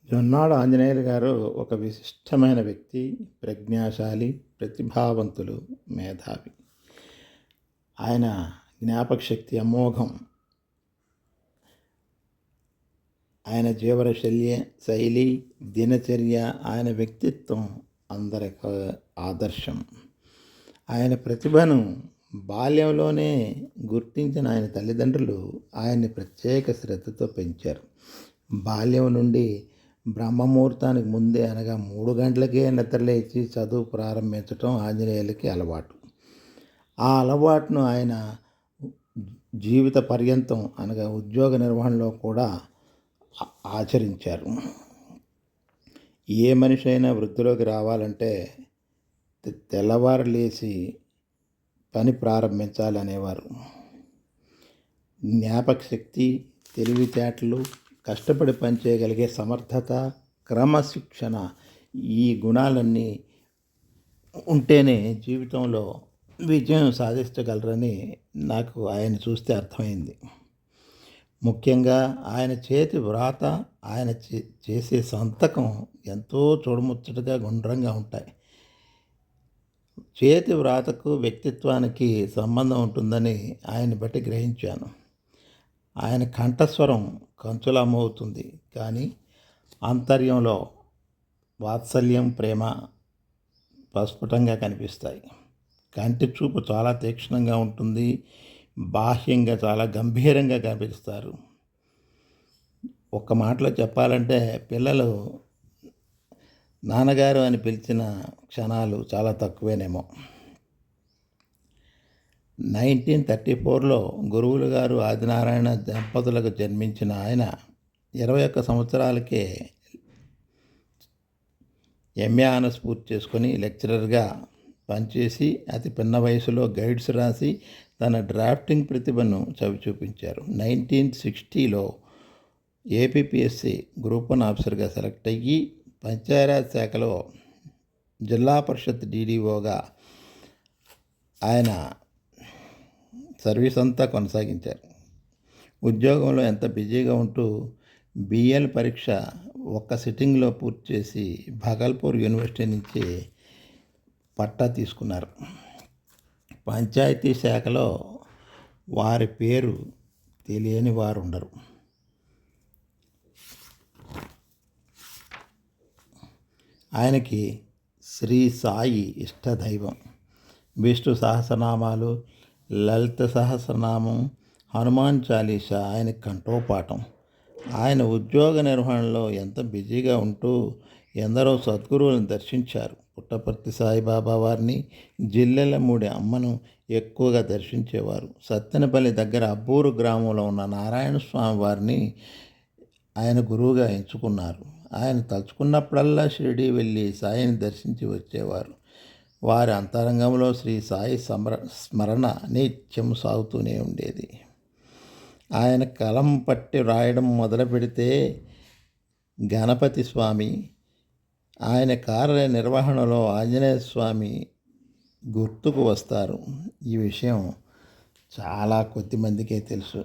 జొన్నాడ ఆంజనేయులు గారు ఒక విశిష్టమైన వ్యక్తి, ప్రజ్ఞాశాలి, ప్రతిభావంతులు, మేధావి. ఆయన జ్ఞాపకశక్తి అమోఘం. ఆయన శైలి, దినచర్య, ఆయన వ్యక్తిత్వం అందరికి ఆదర్శం. ఆయన ప్రతిభను బాల్యంలోనే గుర్తించిన ఆయన తల్లిదండ్రులు ఆయన్ని ప్రత్యేక శ్రద్ధతో పెంచారు. బాల్యం నుండి బ్రహ్మముహూర్తానికి ముందే అనగా 3 గంటలకే నిద్రలేచి చదువు ప్రారంభించటం ఆంజనేయులకి అలవాటు. ఆ అలవాటును ఆయన జీవిత పర్యంతం అనగా ఉద్యోగ నిర్వహణలో కూడా ఆచరించారు. ఏ మనిషి అయినా వృద్ధిలోకి రావాలంటే తెల్లవారు లేచి పని ప్రారంభించాలి అనేవారు. జ్ఞాపకశక్తి, తెలివితేటలు, కష్టపడి పనిచేయగలిగే సమర్థత, క్రమశిక్షణ, ఈ గుణాలన్నీ ఉంటేనే జీవితంలో విజయం సాధించగలరని నాకు ఆయన చూస్తే అర్థమైంది. ముఖ్యంగా ఆయన చేతి వ్రాత, ఆయన చేసే సంతకం ఎంతో చూడముచ్చటగా గుండ్రంగా ఉంటాయి. చేతి వ్రాతకు వ్యక్తిత్వానికి సంబంధం ఉంటుందని ఆయన్ని బట్టి గ్రహించాను. ఆయన కంఠస్వరం కంచులా మోగుతుంది, కానీ ఆంతర్యంలో వాత్సల్యం, ప్రేమ ప్రస్ఫుటంగా కనిపిస్తాయి. కంటి చూపు చాలా తీక్షణంగా ఉంటుంది, బాహ్యంగా చాలా గంభీరంగా కనిపిస్తారు. ఒక్క మాటలో చెప్పాలంటే పిల్లలు నాన్నగారు అని పిలిచిన క్షణాలు చాలా తక్కువేనేమో. 1934లో గురువులు గారు ఆదినారాయణ దంపతులకు జన్మించిన ఆయన 21 సంవత్సరాలకే ఎంఏ ఆనర్స్ పూర్తి చేసుకొని లెక్చరర్గా పనిచేసి అతి పిన్న వయసులో గైడ్స్ రాసి తన డ్రాఫ్టింగ్ ప్రతిభను చవిచూపించారు. 1960లో ఏపీపీఎస్సీ గ్రూప్ 1 ఆఫీసర్గా సెలెక్ట్ అయ్యి పంచాయరాజ్ శాఖలో జిల్లా పరిషత్ డీడీఓగా ఆయన సర్వీస్ అంతా కొనసాగించారు. ఉద్యోగంలో ఎంత బిజీగా ఉంటూ బిఎల్ పరీక్ష ఒక్క సిట్టింగ్లో పూర్తి చేసి భగల్పూర్ యూనివర్సిటీ నుంచి పట్టా తీసుకున్నారు. పంచాయతీ శాఖలో వారి పేరు తెలియని వారు ఉండరు. ఆయనకి శ్రీ సాయి ఇష్టదైవం. విష్ణు సహస్రనామాలు, లలిత సహస్రనామం, హనుమాన్ చాలీసా ఆయన కంఠోపాఠం. ఆయన ఉద్యోగ నిర్వహణలో ఎంత బిజీగా ఉంటూ ఎందరో సద్గురువులను దర్శించారు. పుట్టపర్తి సాయిబాబా వారిని, జిల్లెలమూడి అమ్మను ఎక్కువగా దర్శించేవారు. సత్తెనపల్లి దగ్గర అబ్బూరు గ్రామంలో ఉన్న నారాయణ స్వామి వారిని ఆయన గురువుగా ఎంచుకున్నారు. ఆయన తలుచుకున్నప్పుడల్లా షిరిడీ వెళ్ళి సాయిని దర్శించి వచ్చేవారు. వారి అంతరంగంలో శ్రీ సాయి స్మరణ నిత్యం సాగుతూనే ఉండేది. ఆయన కలం పట్టి రాయడం మొదలు పెడితే గణపతి స్వామి, ఆయన కార్య నిర్వహణలో ఆంజనేయ స్వామి గుర్తుకు వస్తారు. ఈ విషయం చాలా కొద్ది మందికే తెలుసు.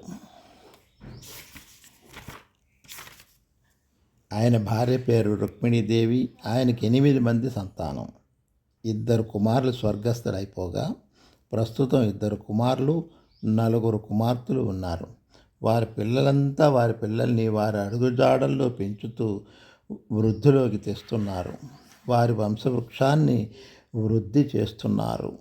ఆయన భార్య పేరు రుక్మిణీదేవి. ఆయనకి 8 మంది సంతానం. 2 కుమారులు స్వర్గస్థులైపోగా ప్రస్తుతం 2 కుమారులు, 4 కుమార్తెలు ఉన్నారు. వారి పిల్లలంతా వారి పిల్లల్ని వారి అడుగుజాడల్లో పెంచుతూ వృద్ధిలోకి తెస్తున్నారు. వారి వంశవృక్షాన్ని వృద్ధి చేస్తున్నారు.